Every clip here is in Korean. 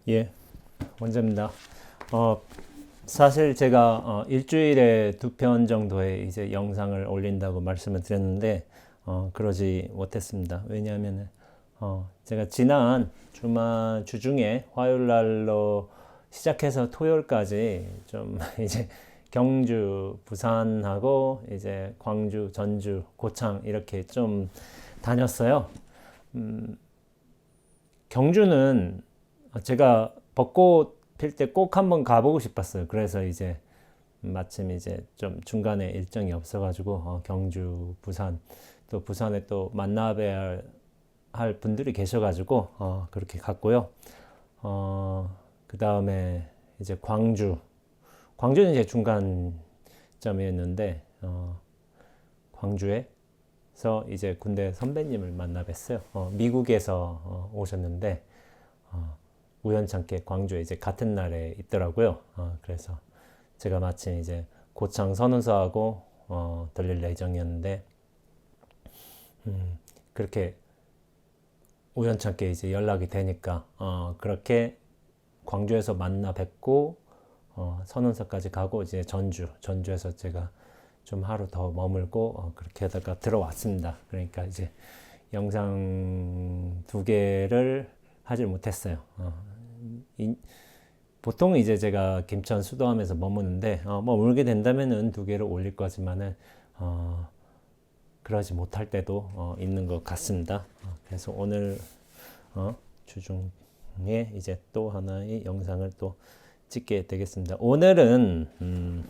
예, 원재입니다. 사실 제가 일주일에 2편 정도의 이제 영상을 올린다고 말씀을 드렸는데, 그러지 못했습니다. 왜냐하면, 제가 지난 주중에 화요일 날로 시작해서 토요일까지 좀 이제 경주, 부산하고 이제 광주, 전주, 고창 이렇게 좀 다녔어요. 경주는 제가 벚꽃 필 때 꼭 한번 가보고 싶었어요. 그래서 이제 마침 이제 좀 중간에 일정이 없어가지고 경주, 부산 또 부산에 또 만나뵈야 할 분들이 계셔가지고 그렇게 갔고요. 그 다음에 이제 광주는 이제 중간점이었는데 광주에서 이제 군대 선배님을 만나 뵀어요. 미국에서 오셨는데 우연찮게 광주에 이제 같은 날에 있더라고요. 그래서 제가 마침 이제 고창 선운서하고 들릴 예정이었는데 그렇게 우연찮게 이제 연락이 되니까 그렇게 광주에서 만나 뵙고 선운서까지 가고 이제 전주에서 제가 좀 하루 더 머물고 그렇게 하다가 들어왔습니다. 그러니까 이제 영상 2개를 하질 못했어요. 보통 이제 제가 김천 수도함에서 머무는데 머물게 된다면은 2개를 올릴 거지만은 그러지 못할 때도 있는 것 같습니다. 그래서 오늘 주중에 이제 또 하나의 영상을 또 찍게 되겠습니다. 오늘은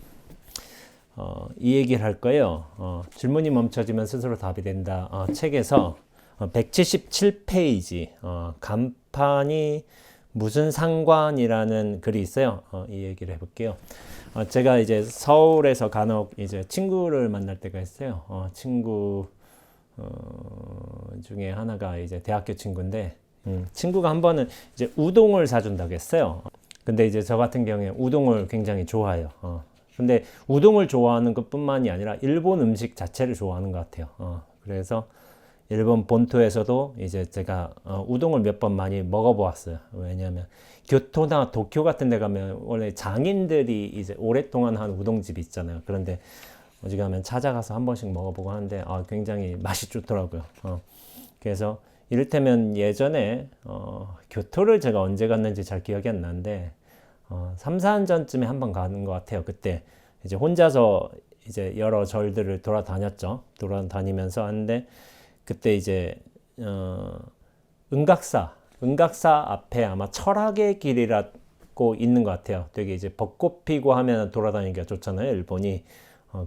이 얘기를 할 거예요. 질문이 멈춰지면 스스로 답이 된다. 책에서 177페이지 간판이 무슨 상관이라는 글이 있어요. 이 얘기를 해볼게요. 제가 이제 서울에서 간혹 이제 친구를 만날 때가 있어요. 친구 중에 하나가 이제 대학교 친구인데 친구가 한 번은 이제 우동을 사준다고 했어요. 근데 이제 저 같은 경우에 우동을 굉장히 좋아해요. 근데 우동을 좋아하는 것뿐만이 아니라 일본 음식 자체를 좋아하는 것 같아요. 그래서 일본 본토에서도 이제 제가 우동을 몇 번 많이 먹어보았어요. 왜냐하면 교토나 도쿄 같은 데 가면 원래 장인들이 이제 오랫동안 한 우동집이 있잖아요. 그런데 어디 가면 찾아가서 한 번씩 먹어보고 하는데 굉장히 맛이 좋더라고요. 그래서 이를테면 예전에 교토를 제가 언제 갔는지 잘 기억이 안 나는데 3, 4년 전쯤에 한 번 가는 것 같아요. 그때 이제 혼자서 이제 여러 절들을 돌아다니면서 하는데 그때 이제 은각사 앞에 아마 철학의 길이라고 있는 것 같아요. 되게 이제 벚꽃 피고 하면 돌아다니기가 좋잖아요, 일본이.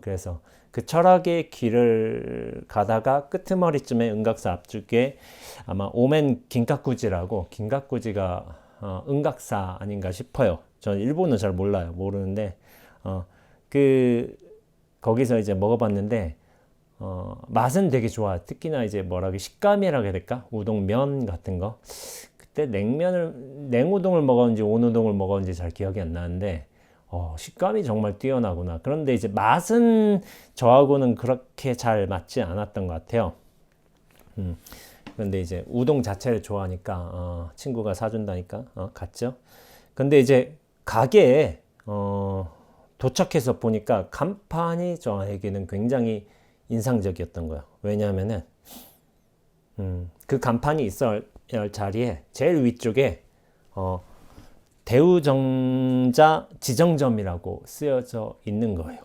그래서 그 철학의 길을 가다가 끄트머리쯤에 은각사 앞쪽에 아마 오멘 긴카쿠지라고 긴카쿠지가 은각사 아닌가 싶어요. 저는 일본은 잘 모르는데 거기서 이제 먹어봤는데 맛은 되게 좋아. 특히나 이제 식감이라고 해야 될까? 우동면 같은 거. 그때 냉우동을 먹었는지 온우동을 먹었는지 잘 기억이 안 나는데 식감이 정말 뛰어나구나. 그런데 이제 맛은 저하고는 그렇게 잘 맞지 않았던 것 같아요. 그런데 이제 우동 자체를 좋아하니까 친구가 사준다니까 갔죠. 근데 이제 가게에 도착해서 보니까 간판이 저에게는 굉장히 인상적이었던 거예요. 왜냐하면은 그 간판이 있어야 할 자리에 제일 위쪽에 대우전자 지정점이라고 쓰여져 있는 거예요.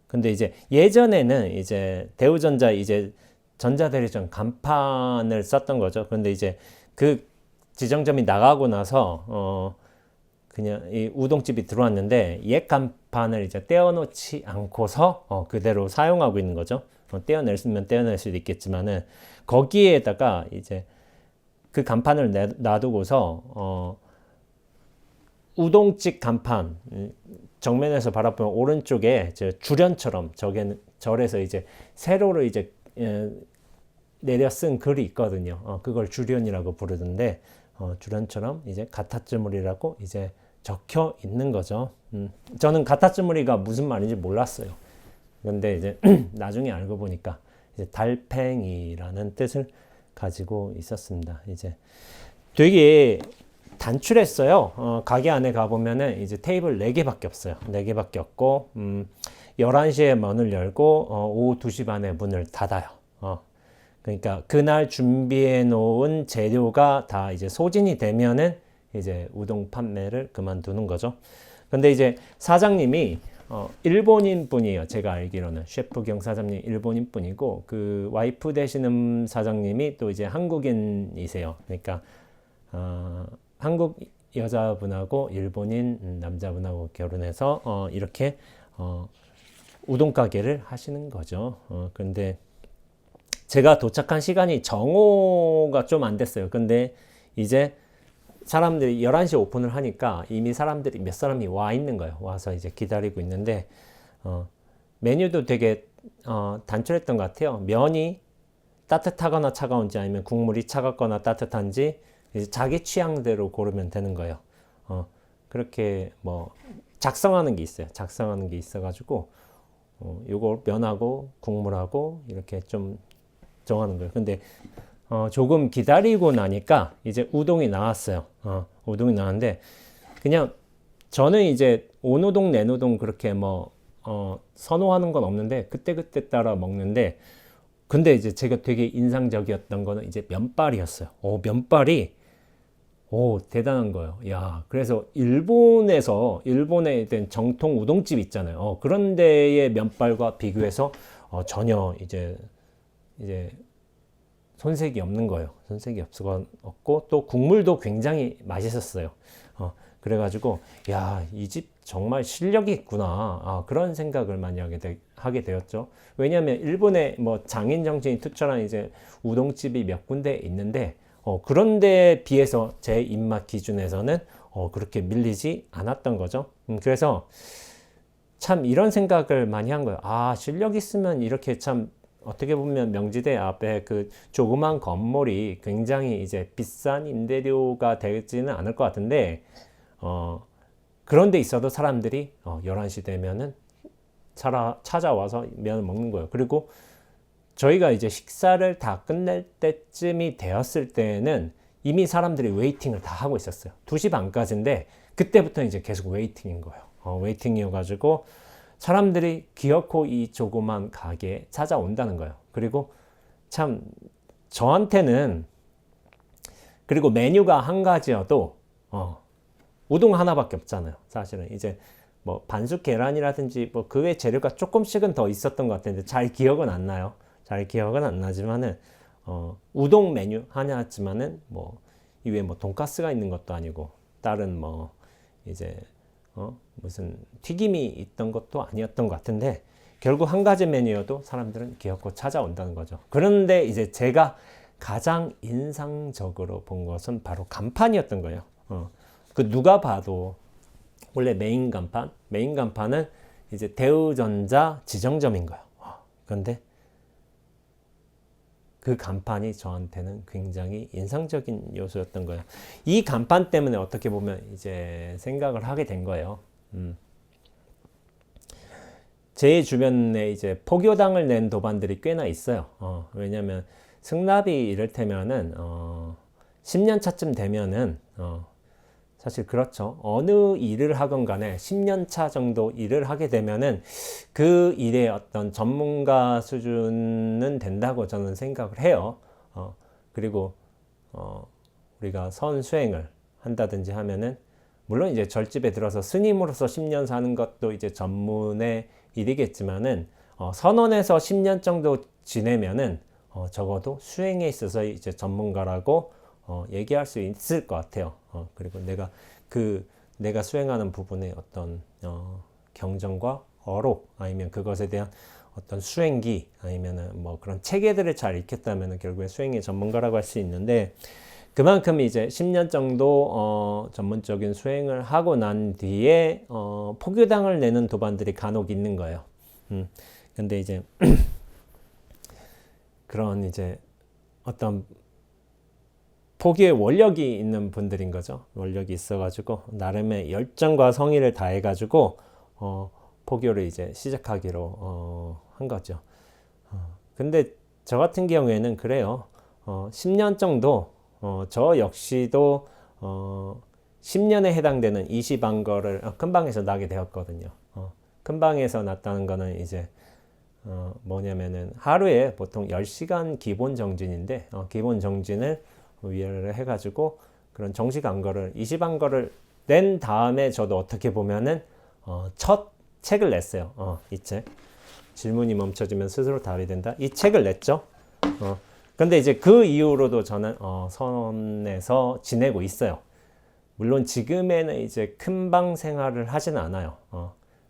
근데 이제 예전에는 이제 대우전자 이제 전자대리점 간판을 썼던 거죠. 그런데 이제 그 지정점이 나가고 나서 그냥 이 우동집이 들어왔는데 옛 간판을 이제 떼어놓지 않고서 그대로 사용하고 있는 거죠. 떼어냈으면 떼어낼 수도 있겠지만은 거기에다가 이제 그 간판을 놔두고서 우동집 간판 정면에서 바라보면 오른쪽에 주련처럼 절에서 이제 세로로 이제 내려 쓴 글이 있거든요. 그걸 주련이라고 부르던데 주련처럼 이제 가타츠무리라고 이제 적혀 있는 거죠. 저는 가타츠무리가 무슨 말인지 몰랐어요. 근데 이제 나중에 알고 보니까 이제 달팽이라는 뜻을 가지고 있었습니다. 이제 되게 단출했어요. 가게 안에 가보면은 이제 테이블 4개밖에 없어요. 4개밖에 없고, 11시에 문을 열고, 오후 2시 반에 문을 닫아요. 그러니까 그날 준비해 놓은 재료가 다 이제 소진이 되면은 이제 우동 판매를 그만두는 거죠. 근데 이제 사장님이 일본인 분이에요. 제가 알기로는 셰프 겸 사장님 일본인 분이고, 그 와이프 되시는 사장님이 또 이제 한국인이세요. 그러니까 한국 여자분하고 일본인 남자분하고 결혼해서 이렇게 우동 가게를 하시는 거죠. 근데 제가 도착한 시간이 정오가 좀 안 됐어요. 근데 이제 사람들이 11시 오픈을 하니까 이미 사람들이 몇 사람이 와 있는 거예요. 와서 이제 기다리고 있는데 메뉴도 되게 단출했던 것 같아요. 면이 따뜻하거나 차가운지 아니면 국물이 차갑거나 따뜻한지 이제 자기 취향대로 고르면 되는 거예요. 그렇게 뭐 작성하는 게 있어요. 작성하는 게 있어가지고 요걸 면하고 국물하고 이렇게 좀 정하는 거예요. 근데 조금 기다리고 나니까 이제 우동이 나왔어요. 우동이 나왔는데 그냥 저는 이제 온우동 내우동 그렇게 뭐 선호하는 건 없는데 그때그때 따라 먹는데, 근데 이제 제가 되게 인상적이었던 거는 이제 면발이었어요. 면발이 대단한 거예요. 야, 그래서 일본에 된 정통 우동집 있잖아요. 그런 데의 면발과 비교해서 전혀 이제 손색이 없는 거예요. 손색이 없고 또 국물도 굉장히 맛있었어요. 그래가지고 야, 이 집 정말 실력이 있구나. 그런 생각을 많이 하게 되었죠. 왜냐하면 일본에 뭐 장인 정신이 투철한 이제 우동집이 몇 군데 있는데 그런 데에 비해서 제 입맛 기준에서는 그렇게 밀리지 않았던 거죠. 그래서 참 이런 생각을 많이 한 거예요. 실력 있으면 이렇게 참 어떻게 보면 명지대 앞에 그 조그만 건물이 굉장히 이제 비싼 임대료가 되지는 않을 것 같은데, 그런 데 있어도 사람들이 11시 되면은 찾아와서 면을 먹는 거예요. 그리고 저희가 이제 식사를 다 끝낼 때쯤이 되었을 때는 이미 사람들이 웨이팅을 다 하고 있었어요. 2시 반까지인데 그때부터 이제 계속 웨이팅인 거예요. 웨이팅이어가지고 사람들이 기어코 이 조그만 가게에 찾아온다는 거예요. 그리고 참 저한테는, 그리고 메뉴가 한 가지여도 우동 하나밖에 없잖아요. 사실은 이제 뭐 반숙 계란이라든지 뭐 그 외 재료가 조금씩은 더 있었던 것 같은데 잘 기억은 안 나요. 잘 기억은 안 나지만은 우동 메뉴 하나였지만은 뭐 이외에 뭐 돈가스가 있는 것도 아니고 다른 뭐 이제 무슨 튀김이 있던 것도 아니었던 것 같은데, 결국 한 가지 메뉴여도 사람들은 기어코 찾아온다는 거죠. 그런데 이제 제가 가장 인상적으로 본 것은 바로 간판이었던 거예요. 그 누가 봐도 원래 메인 간판은 이제 대우전자 지정점인 거예요. 그런데 그 간판이 저한테는 굉장히 인상적인 요소였던 거예요. 이 간판 때문에 어떻게 보면 이제 생각을 하게 된 거예요. 제 주변에 이제 포교당을 낸 도반들이 꽤나 있어요. 왜냐면 승납이 이를테면은 10년 차쯤 되면은 사실 그렇죠. 어느 일을 하건 간에 10년 차 정도 일을 하게 되면은 그 일의 어떤 전문가 수준은 된다고 저는 생각을 해요. 그리고 우리가 선수행을 한다든지 하면은 물론 이제 절집에 들어서 스님으로서 10년 사는 것도 이제 전문의 일이겠지만은 선원에서 10년 정도 지내면은 적어도 수행에 있어서 이제 전문가라고 얘기할 수 있을 것 같아요. 그리고 내가 수행하는 부분의 어떤 경전과 어록, 아니면 그것에 대한 어떤 수행기, 아니면은 뭐 그런 체계들을 잘 익혔다면은 결국에 수행의 전문가라고 할 수 있는데, 그만큼 이제 10년 정도 전문적인 수행을 하고 난 뒤에 포교당을 내는 도반들이 간혹 있는 거예요. 근데 이제 그런 이제 어떤 포기의 원력이 있는 분들인 거죠. 원력이 있어가지고 나름의 열정과 성의를 다해가지고 포교를 이제 시작하기로 한 거죠. 근데 저 같은 경우에는 그래요. 10년 정도 저 역시도 10년에 해당되는 20안 거를 큰 방에서 나게 되었거든요. 큰 방에서 났다는 거는 이제 뭐냐면은 하루에 보통 10시간 기본 정진인데 기본 정진을 위를 해가지고 그런 정식 안거를 20안거를 낸 다음에 저도 어떻게 보면은 첫 책을 냈어요. 이 책. 질문이 멈춰지면 스스로 답이 된다. 이 책을 냈죠. 근데 이제 그 이후로도 저는 선에서 지내고 있어요. 물론 지금에는 이제 큰 방 생활을 하지는 않아요.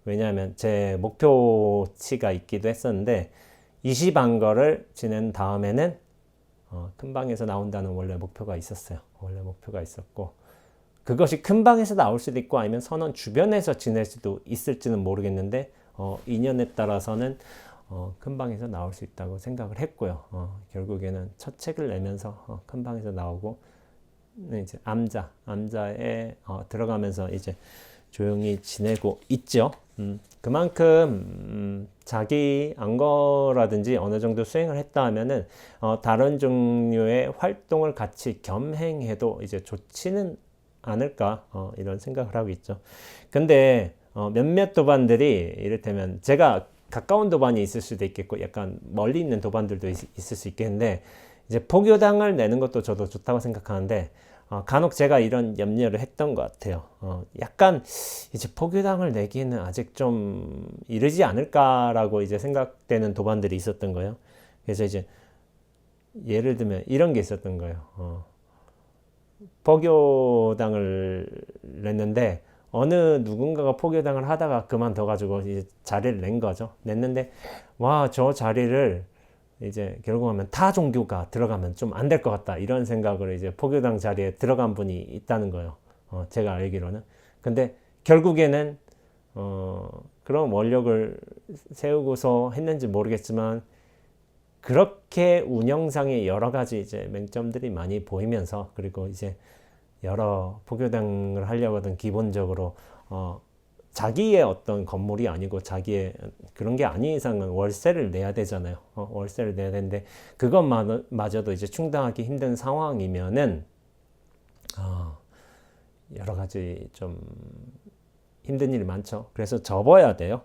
왜냐하면 제 목표치가 있기도 했었는데 20안거를 지낸 다음에는 큰 방에서 나온다는 원래 목표가 있었어요. 원래 목표가 있었고 그것이 큰 방에서 나올 수도 있고 아니면 선원 주변에서 지낼 수도 있을지는 모르겠는데 인연에 따라서는 큰 방에서 나올 수 있다고 생각을 했고요. 결국에는 첫 책을 내면서 큰 방에서 나오고 이제 암자에 들어가면서 이제 조용히 지내고 있죠. 그만큼 자기 안거라든지 어느 정도 수행을 했다 하면은 다른 종류의 활동을 같이 겸행해도 이제 좋지는 않을까 이런 생각을 하고 있죠. 근데 몇몇 도반들이 이를테면 제가 가까운 도반이 있을 수도 있겠고 약간 멀리 있는 도반들도 있을 수 있겠는데 이제 포교당을 내는 것도 저도 좋다고 생각하는데 간혹 제가 이런 염려를 했던 것 같아요. 약간 이제 포교당을 내기에는 아직 좀 이르지 않을까라고 이제 생각되는 도반들이 있었던 거예요. 그래서 이제 예를 들면 이런 게 있었던 거예요. 포교당을 냈는데 어느 누군가가 포교당을 하다가 그만둬가지고 이제 자리를 낸 거죠. 냈는데 와, 저 자리를 이제 결국 하면 타 종교가 들어가면 좀 안 될 것 같다 이런 생각으로 이제 포교당 자리에 들어간 분이 있다는 거예요. 제가 알기로는. 근데 결국에는 그런 원력을 세우고서 했는지 모르겠지만 그렇게 운영상의 여러 가지 이제 맹점들이 많이 보이면서 그리고 이제 여러 포교당을 하려고 하던 기본적으로 자기의 어떤 건물이 아니고 자기의 그런 게 아닌 이상은 월세를 내야 되잖아요. 월세를 내야 되는데 그것마저도 이제 충당하기 힘든 상황이면은 여러 가지 좀 힘든 일이 많죠. 그래서 접어야 돼요.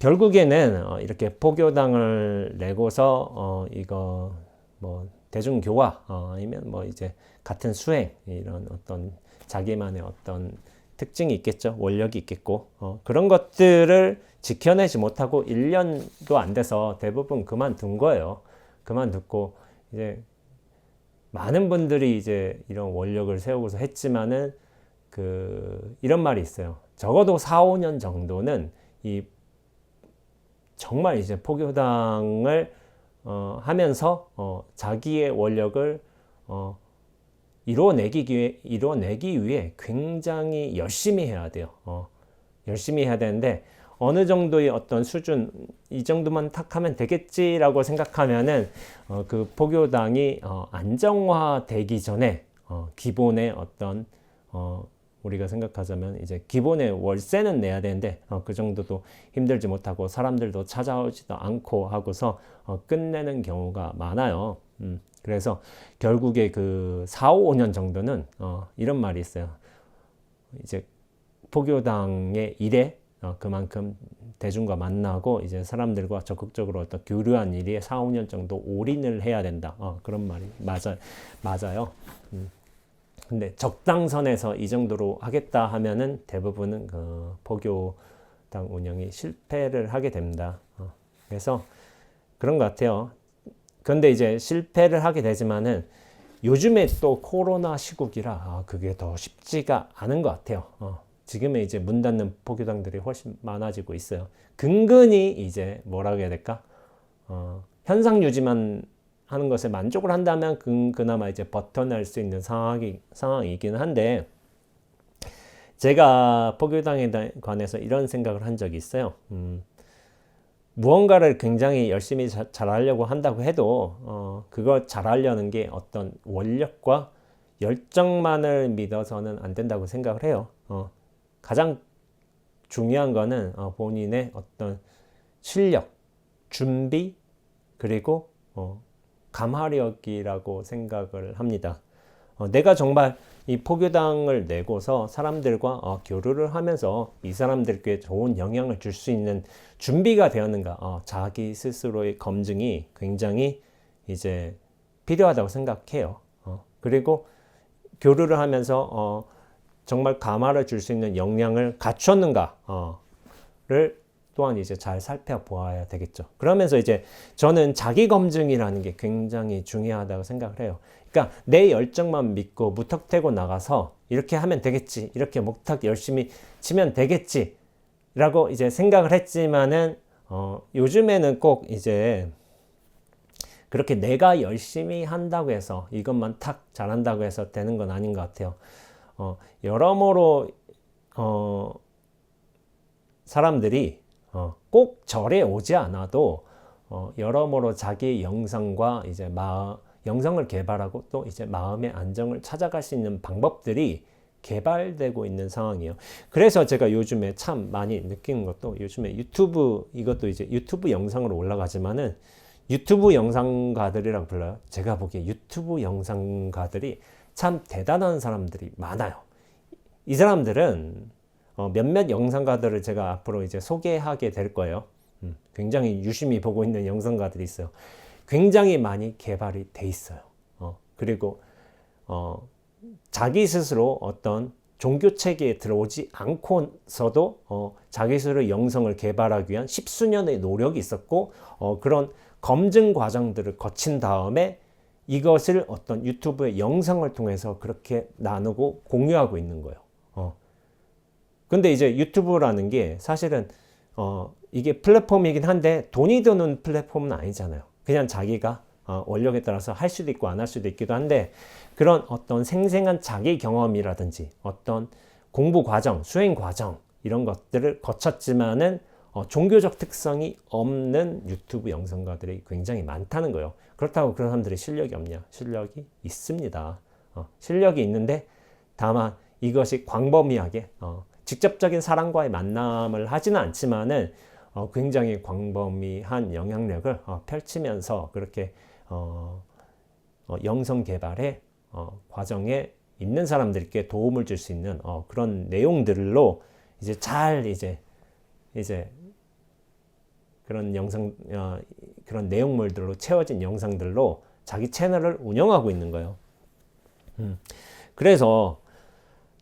결국에는 이렇게 포교당을 내고서 이거 뭐 대중교화 아니면 뭐 이제 같은 수행 이런 어떤 자기만의 어떤 특징이 있겠죠. 원력이 있겠고 그런 것들을 지켜내지 못하고 1년도 안 돼서 대부분 그만둔 거예요. 그만두고 이제 많은 분들이 이제 이런 원력을 세우고서 했지만은 이런 말이 있어요. 적어도 4, 5년 정도는 이 정말 이제 포교당을 하면서 자기의 원력을 이뤄내기 위해 굉장히 열심히 해야 돼요. 열심히 해야 되는데 어느 정도의 어떤 수준 이 정도만 탁 하면 되겠지라고 생각하면은 그 포교당이 안정화되기 전에 기본의 어떤 우리가 생각하자면 이제 기본의 월세는 내야 되는데 그 정도도 힘들지 못하고 사람들도 찾아오지도 않고 하고서 끝내는 경우가 많아요. 그래서 결국에 그 4, 5년 정도는 이런 말이 있어요. 이제 포교당의 일에 그만큼 대중과 만나고 이제 사람들과 적극적으로 어떤 교류한 일에 4, 5년 정도 올인을 해야 된다. 그런 말이 맞아요. 근데 적당선에서 이 정도로 하겠다 하면은 대부분은 그 포교당 운영이 실패를 하게 됩니다. 그래서 그런 것 같아요. 그런데 이제 실패를 하게 되지만은 요즘에 또 코로나 시국이라 그게 더 쉽지가 않은 것 같아요. 지금은 이제 문 닫는 포교당들이 훨씬 많아지고 있어요. 근근히 이제 뭐라고 해야 될까? 현상 유지만 하는 것에 만족을 한다면 그나마 이제 버텨낼 수 있는 상황이긴 한데 제가 포교당에 관해서 이런 생각을 한 적이 있어요. 무언가를 굉장히 열심히 잘하려고 한다고 해도 그걸 잘하려는 게 어떤 원력과 열정만을 믿어서는 안 된다고 생각을 해요. 가장 중요한 거는 본인의 어떤 실력, 준비, 그리고 감화력이라고 생각을 합니다. 내가 정말 이 포교당을 내고서 사람들과 교류를 하면서 이 사람들께 좋은 영향을 줄 수 있는 준비가 되었는가, 자기 스스로의 검증이 굉장히 이제 필요하다고 생각해요. 그리고 교류를 하면서 정말 감화를 줄 수 있는 역량을 갖췄는가를 또한 이제 잘 살펴보아야 되겠죠. 그러면서 이제 저는 자기 검증이라는 게 굉장히 중요하다고 생각을 해요. 그러니까 내 열정만 믿고 무턱대고 나가서 이렇게 하면 되겠지, 이렇게 목탁 열심히 치면 되겠지 라고 이제 생각을 했지만은 요즘에는 꼭 이제 그렇게 내가 열심히 한다고 해서 이것만 탁 잘한다고 해서 되는 건 아닌 것 같아요. 여러모로 사람들이 꼭 절에 오지 않아도 여러모로 자기 영성과 이제 영성을 개발하고 또 이제 마음의 안정을 찾아갈 수 있는 방법들이 개발되고 있는 상황이에요. 그래서 제가 요즘에 참 많이 느끼는 것도, 요즘에 유튜브, 이것도 이제 유튜브 영상으로 올라가지만은 유튜브 영상가들이라고 불러요. 제가 보기에 유튜브 영상가들이 참 대단한 사람들이 많아요. 이 사람들은 몇몇 영상가들을 제가 앞으로 이제 소개하게 될 거예요. 굉장히 유심히 보고 있는 영상가들이 있어요. 굉장히 많이 개발이 돼 있어요. 그리고 자기 스스로 어떤 종교 체계에 들어오지 않고서도 자기 스스로 영성을 개발하기 위한 십수년의 노력이 있었고, 그런 검증 과정들을 거친 다음에 이것을 어떤 유튜브의 영상을 통해서 그렇게 나누고 공유하고 있는 거예요. 근데 이제 유튜브라는 게 사실은 이게 플랫폼이긴 한데 돈이 드는 플랫폼은 아니잖아요. 그냥 자기가 원력에 따라서 할 수도 있고 안 할 수도 있기도 한데, 그런 어떤 생생한 자기 경험이라든지 어떤 공부 과정, 수행 과정 이런 것들을 거쳤지만은 종교적 특성이 없는 유튜브 영상가들이 굉장히 많다는 거예요. 그렇다고 그런 사람들이 실력이 없냐? 실력이 있습니다. 실력이 있는데 다만 이것이 광범위하게 직접적인 사람과의 만남을 하지는 않지만은 굉장히 광범위한 영향력을 펼치면서 그렇게 영성 개발의 과정에 있는 사람들께 도움을 줄 수 있는 그런 내용들로 이제 잘 이제 그런 영상 그런 내용물들로 채워진 영상들로 자기 채널을 운영하고 있는 거예요. 그래서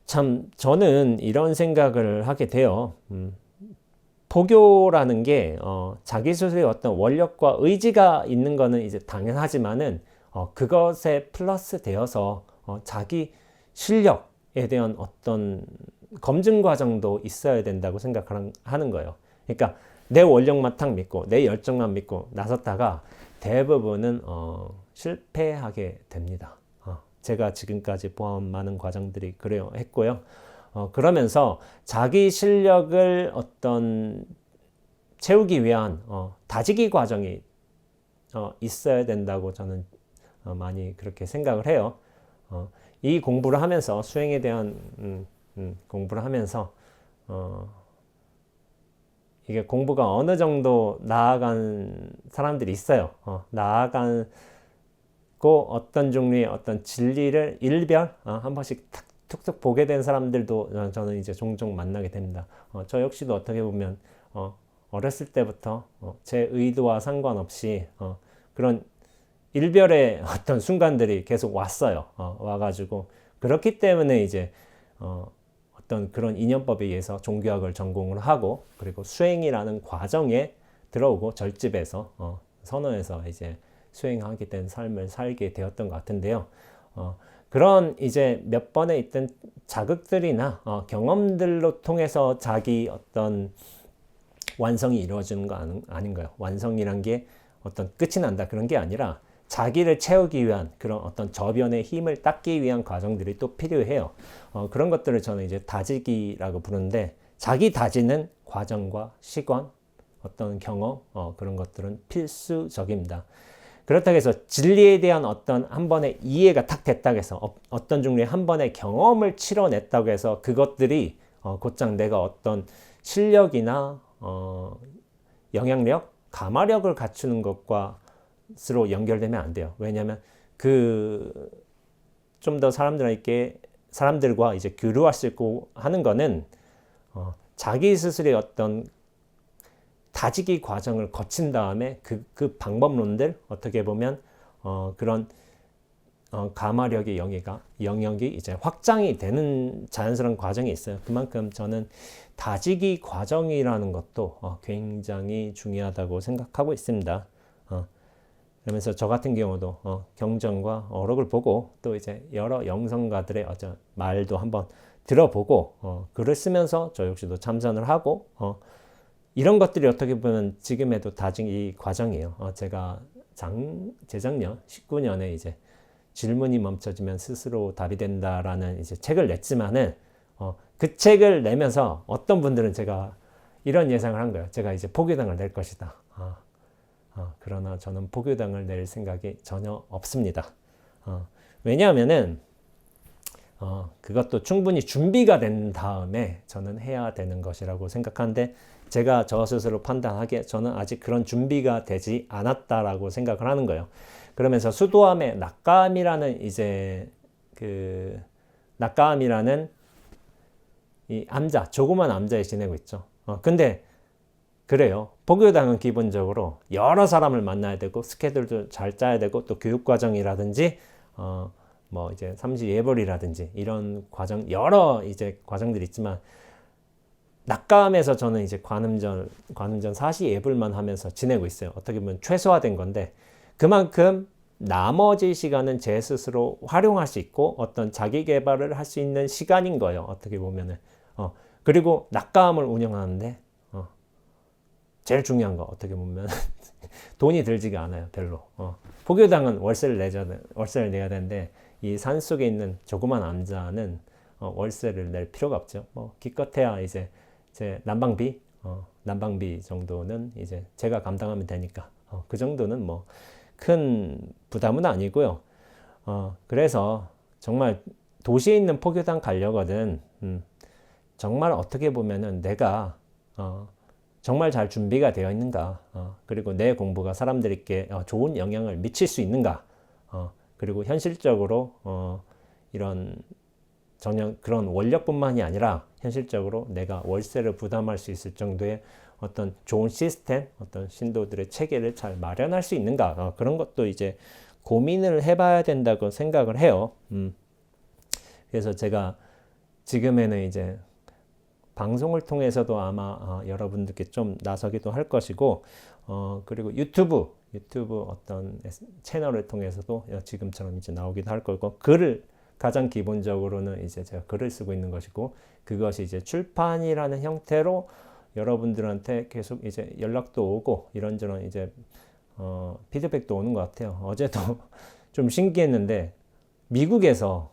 참 저는 이런 생각을 하게 돼요. 포교라는 게 자기 스스로의 어떤 원력과 의지가 있는 거는 이제 당연하지만은 그것에 플러스 되어서 자기 실력에 대한 어떤 검증 과정도 있어야 된다고 생각하는 거예요. 그러니까 내 원력만 탁 믿고 내 열정만 믿고 나섰다가 대부분은 실패하게 됩니다. 제가 지금까지 보아온 많은 과정들이 그래요 했고요. 그러면서 자기 실력을 어떤 채우기 위한 다지기 과정이 있어야 된다고 저는 많이 그렇게 생각을 해요. 이 공부를 하면서 수행에 대한 공부를 하면서 이게 공부가 어느 정도 나아간 사람들이 있어요. 나아간 어떤 종류의 어떤 진리를 일별 한 번씩 툭툭 보게 된 사람들도 저는 이제 종종 만나게 됩니다. 저 역시도 어떻게 보면 어렸을 때부터 제 의도와 상관없이 그런 일별의 어떤 순간들이 계속 왔어요. 와가지고 그렇기 때문에 이제 어떤 그런 인연법에 의해서 종교학을 전공을 하고, 그리고 수행이라는 과정에 들어오고 절집에서 선언해서 이제 수행하게 된 삶을 살게 되었던 것 같은데요. 그런 이제 몇 번에 있던 자극들이나 경험들로 통해서 자기 어떤 완성이 이루어지는 거 아닌가요? 완성이란 게 어떤 끝이 난다 그런 게 아니라 자기를 채우기 위한 그런 어떤 저변의 힘을 닦기 위한 과정들이 또 필요해요. 그런 것들을 저는 이제 다지기라고 부르는데, 자기 다지는 과정과 시간, 어떤 경험, 그런 것들은 필수적입니다. 그렇다고 해서 진리에 대한 어떤 한 번의 이해가 탁 됐다고 해서 어떤 종류의 한 번의 경험을 치러냈다고 해서 그것들이 곧장 내가 어떤 실력이나 영향력, 가마력을 갖추는 것과 스로 연결되면 안 돼요. 왜냐하면 좀 더 사람들에게 사람들과 이제 교류할 수 있고 하는 거는 자기 스스로의 어떤 다지기 과정을 거친 다음에 그 방법론들 어떻게 보면 그런 가마력의 영역이 이제 확장이 되는 자연스러운 과정이 있어요. 그만큼 저는 다지기 과정이라는 것도 굉장히 중요하다고 생각하고 있습니다. 그러면서 저 같은 경우도 경전과 어록을 보고 또 이제 여러 영성가들의 말도 한번 들어보고 글을 쓰면서 저 역시도 참선을 하고 이런 것들이 어떻게 보면 지금에도 다지기 과정이에요. 제가 재작년 19년에 이제 질문이 멈춰지면 스스로 답이 된다라는 이제 책을 냈지만은 그 책을 내면서 어떤 분들은 제가 이런 예상을 한 거예요. 제가 이제 포교당을 낼 것이다. 그러나 저는 포교당을 낼 생각이 전혀 없습니다. 왜냐하면은 그것도 충분히 준비가 된 다음에 저는 해야 되는 것이라고 생각하는데 제가 저 스스로 판단하기에 저는 아직 그런 준비가 되지 않았다라고 생각을 하는 거예요. 그러면서 수도암의 낙감이라는 이제 낙감이라는 이 암자, 조그만 암자에 지내고 있죠. 근데 그래요. 포교당은 기본적으로 여러 사람을 만나야 되고 스케줄도 잘 짜야 되고 또 교육 과정이라든지 뭐 이제 삼시 예벌이라든지 이런 과정 여러 이제 과정들이 있지만 낙감에서 저는 이제 관음전 사시 예불만 하면서 지내고 있어요. 어떻게 보면 최소화된 건데 그만큼 나머지 시간은 제 스스로 활용할 수 있고 어떤 자기 개발을 할 수 있는 시간인 거예요. 어떻게 보면은 그리고 낙감을 운영하는데 제일 중요한 거 어떻게 보면 돈이 들지가 않아요. 별로. 포교당은 월세를 내야 되는데 이 산 속에 있는 조그만 암자는 월세를 낼 필요가 없죠. 뭐 기껏해야 이제 제 난방비 정도는 이제 제가 감당하면 되니까 그 정도는 뭐 큰 부담은 아니고요. 그래서 정말 도시에 있는 포교당 가려거든 정말 어떻게 보면은 내가 정말 잘 준비가 되어 있는가 그리고 내 공부가 사람들에게 좋은 영향을 미칠 수 있는가 그리고 현실적으로 이런 전혀 그런 원력뿐만이 아니라 현실적으로 내가 월세를 부담할 수 있을 정도의 어떤 좋은 시스템, 어떤 신도들의 체계를 잘 마련할 수 있는가 그런 것도 이제 고민을 해봐야 된다고 생각을 해요. 그래서 제가 지금에는 이제 방송을 통해서도 아마 여러분들께 좀 나서기도 할 것이고 그리고 유튜브 어떤 채널을 통해서도 지금처럼 이제 나오기도 할 거고 글을 가장 기본적으로는 이제 제가 글을 쓰고 있는 것이고 그것이 이제 출판이라는 형태로 여러분들한테 계속 이제 연락도 오고 이런저런 이제 피드백도 오는 것 같아요. 어제도 좀 신기했는데 미국에서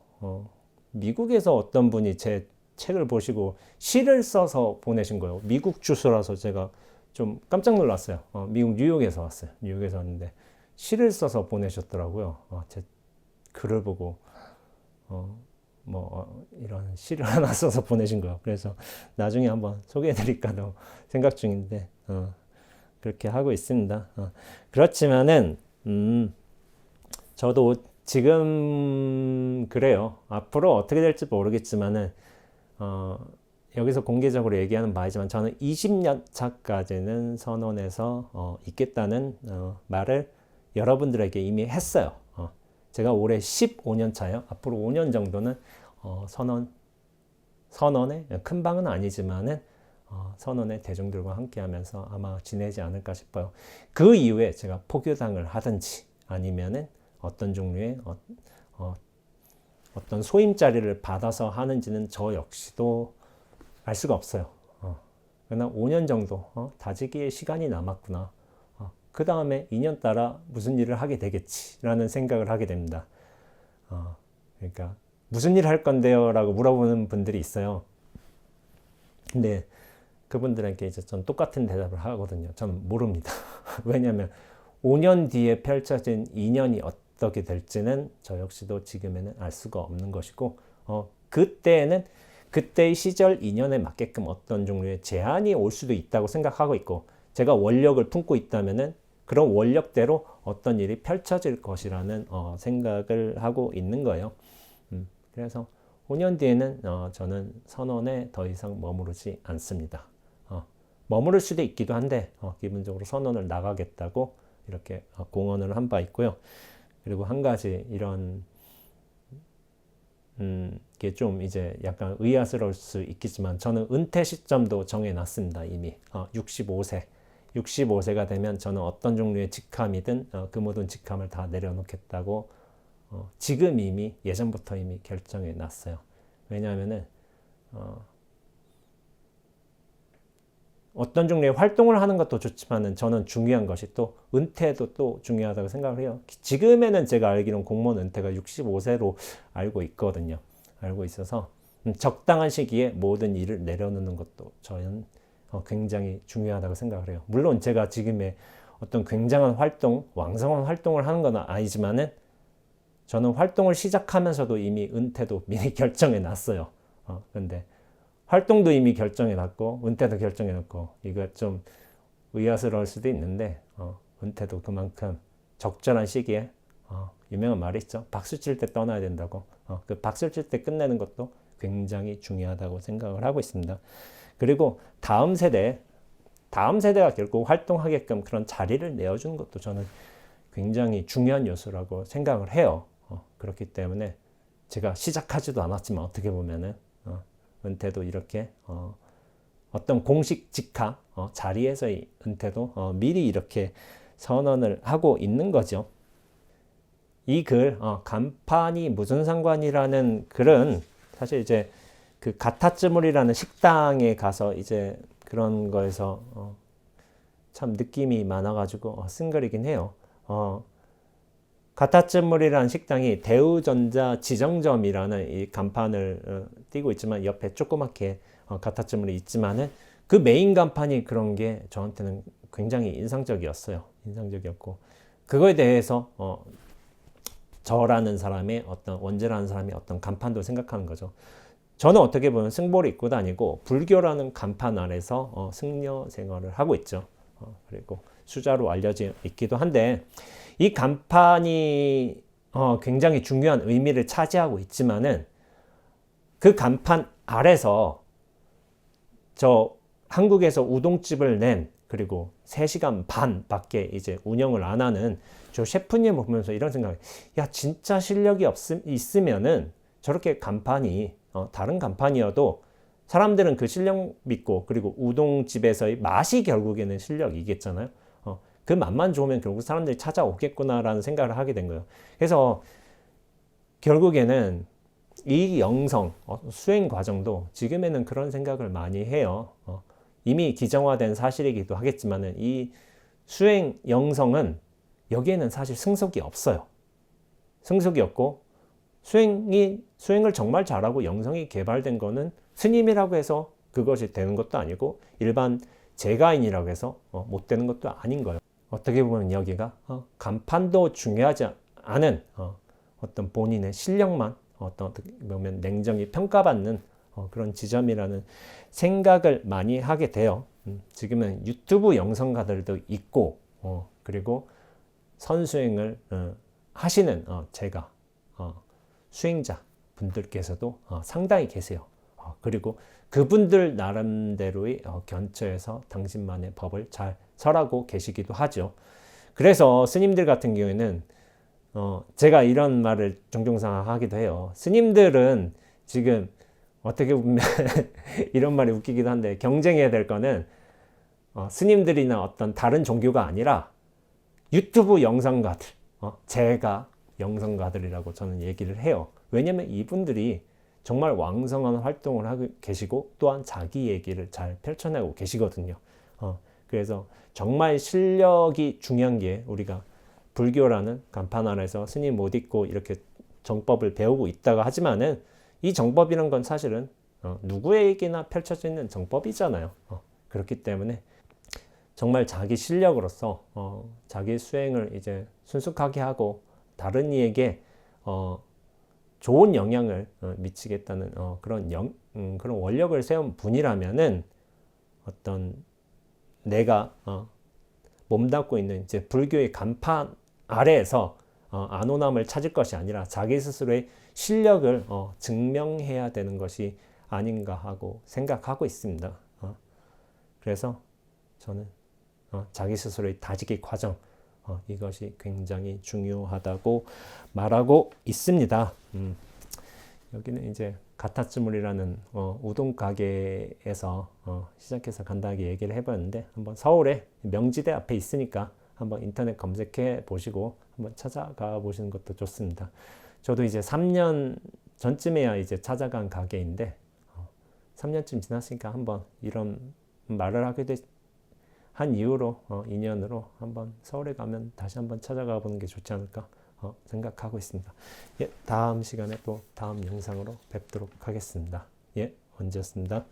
어떤 분이 제 책을 보시고 시를 써서 보내신 거예요. 미국 주소라서 제가 좀 깜짝 놀랐어요. 미국 뉴욕에서 왔어요. 뉴욕에서 왔는데 시를 써서 보내셨더라고요. 제 글을 보고 이런 시를 하나 써서 보내신 거예요. 그래서 나중에 한번 소개해드릴까도 생각 중인데 그렇게 하고 있습니다. 그렇지만은 저도 지금 그래요. 앞으로 어떻게 될지 모르겠지만은 여기서 공개적으로 얘기하는 바이지만 저는 20년 차까지는 선원에서 있겠다는 말을 여러분들에게 이미 했어요. 제가 올해 15년 차예요. 앞으로 5년 정도는 선원의 큰 방은 아니지만은 선원의 대중들과 함께하면서 아마 지내지 않을까 싶어요. 그 이후에 제가 포교당을 하든지 아니면은 어떤 종류의 어떤 소임 자리를 받아서 하는지는 저 역시도 알 수가 없어요. 그러나 5년 정도 다지기의 시간이 남았구나. 그 다음에 2년 따라 무슨 일을 하게 되겠지라는 생각을 하게 됩니다. 그러니까 무슨 일 할 건데요? 라고 물어보는 분들이 있어요. 근데 그분들에게 이제 전 똑같은 대답을 하거든요. 저는 모릅니다. 왜냐하면 5년 뒤에 펼쳐진 2년이 어떻게 될지는 저 역시도 지금에는 알 수가 없는 것이고 그때는 그때의 시절 2년에 맞게끔 어떤 종류의 제한이 올 수도 있다고 생각하고 있고 제가 원력을 품고 있다면은 그런 원력대로 어떤 일이 펼쳐질 것이라는 생각을 하고 있는 거예요. 그래서 5년 뒤에는 저는 선원에 더 이상 머무르지 않습니다. 머무를 수도 있기도 한데 기본적으로 선원을 나가겠다고 이렇게 공언을 한 바 있고요. 그리고 한 가지 이런 게 좀 이제 약간 의아스러울 수 있겠지만 저는 은퇴 시점도 정해놨습니다. 이미 65세가 되면 저는 어떤 종류의 직함이든 그 모든 직함을 다 내려놓겠다고 지금 이미 예전부터 이미 결정해 놨어요. 왜냐하면은 어떤 종류의 활동을 하는 것도 좋지만은 저는 중요한 것이 또 은퇴도 또 중요하다고 생각을 해요. 지금에는 제가 알기로는 공무원 은퇴가 65세로 알고 있거든요. 알고 있어서 적당한 시기에 모든 일을 내려놓는 것도 저는 굉장히 중요하다고 생각을 해요. 물론 제가 지금의 어떤 굉장한 활동, 왕성한 활동을 하는 건 아니지만은 저는 활동을 시작하면서도 이미 은퇴도 미리 결정해 놨어요. 근데 활동도 이미 결정해 놨고 은퇴도 결정해 놨고 이거 좀 의아스러울 수도 있는데 은퇴도 그만큼 적절한 시기에 유명한 말이 있죠. 박수 칠 때 떠나야 된다고. 그 박수 칠 때 끝내는 것도 굉장히 중요하다고 생각을 하고 있습니다. 그리고 다음 세대가 결국 활동하게끔 그런 자리를 내어주는 것도 저는 굉장히 중요한 요소라고 생각을 해요. 그렇기 때문에 제가 시작하지도 않았지만 어떻게 보면은 은퇴도 이렇게 어떤 공식 직하 자리에서의 은퇴도 미리 이렇게 선언을 하고 있는 거죠. 이 글 간판이 무슨 상관이라는 글은 사실 이제 그 가타츠물이라는 식당에 가서 이제 그런 거에서 참 느낌이 많아가지고 쓴 글이긴 해요. 가타츠물이라는 식당이 대우전자 지정점이라는 이 간판을 띄고 있지만 옆에 조그맣게 가타츠물이 있지만은 그 메인 간판이 그런 게 저한테는 굉장히 인상적이었어요. 인상적이었고 그거에 대해서 저라는 사람의 어떤 원재라는 사람의 어떤 간판도 생각하는 거죠. 저는 어떻게 보면 승보를 입고 다니고 불교라는 간판 아래서 승려 생활을 하고 있죠. 그리고 수자로 알려져 있기도 한데 이 간판이 굉장히 중요한 의미를 차지하고 있지만은 그 간판 아래서 저 한국에서 우동집을 낸 그리고 3시간 반 밖에 이제 운영을 안 하는 저 셰프님을 보면서 이런 생각이 야 진짜 실력이 있으면은 저렇게 간판이 다른 간판이어도 사람들은 그 실력 믿고 그리고 우동집에서의 맛이 결국에는 실력이겠잖아요. 그 맛만 좋으면 결국 사람들이 찾아오겠구나라는 생각을 하게 된 거예요. 그래서 결국에는 이 영성, 수행 과정도 지금에는 그런 생각을 많이 해요. 이미 기정화된 사실이기도 하겠지만은 이 수행 영성은 여기에는 사실 승속이 없어요. 승속이 없고 수행을 정말 잘하고 영성이 개발된 거는 스님이라고 해서 그것이 되는 것도 아니고 일반 재가인이라고 해서 못 되는 것도 아닌 거예요. 어떻게 보면 여기가 간판도 중요하지 않은 어떤 본인의 실력만 어떻게 보면 냉정히 평가받는 그런 지점이라는 생각을 많이 하게 돼요. 지금은 유튜브 영상가들도 있고 그리고 선수행을 하시는 제가 수행자 분들께서도 상당히 계세요. 그리고 그분들 나름대로의 견처에서 당신만의 법을 잘 설하고 계시기도 하죠. 그래서 스님들 같은 경우에는 제가 이런 말을 종종 하기도 해요. 스님들은 지금 어떻게 보면 이런 말이 웃기기도 한데 경쟁해야 될 거는 스님들이나 어떤 다른 종교가 아니라 유튜브 영상가들, 제가 영상가들이라고 저는 얘기를 해요. 왜냐면 이분들이 정말 왕성한 활동을 하고 계시고 또한 자기 얘기를 잘 펼쳐내고 계시거든요. 그래서 정말 실력이 중요한 게 우리가 불교라는 간판 아래서 스님 못 잊고 이렇게 정법을 배우고 있다가 하지만은 이 정법이란 건 사실은 누구에게나 펼쳐져 있는 정법이잖아요. 그렇기 때문에 정말 자기 실력으로서 자기 수행을 이제 순숙하게 하고 다른 이에게 좋은 영향을 미치겠다는 그런 원력을 세운 분이라면은 어떤 내가 몸담고 있는 이제 불교의 간판 아래에서 안온함을 찾을 것이 아니라 자기 스스로의 실력을 증명해야 되는 것이 아닌가 하고 생각하고 있습니다. 그래서 저는 자기 스스로의 다지기 과정 이것이 굉장히 중요하다고 말하고 있습니다. 여기는 이제 가타츠물이라는 우동 가게에서 시작해서 간단하게 얘기를 해봤는데 한번 서울에 명지대 앞에 있으니까 한번 인터넷 검색해 보시고 한번 찾아가 보시는 것도 좋습니다. 저도 이제 3년 전쯤에야 이제 찾아간 가게인데 3년쯤 지났으니까 한번 이런 말을 하게 한 이후로 인연으로 한번 서울에 가면 다시 한번 찾아가 보는 게 좋지 않을까 생각하고 있습니다. 예, 다음 시간에 또 다음 영상으로 뵙도록 하겠습니다. 예, 원지였습니다.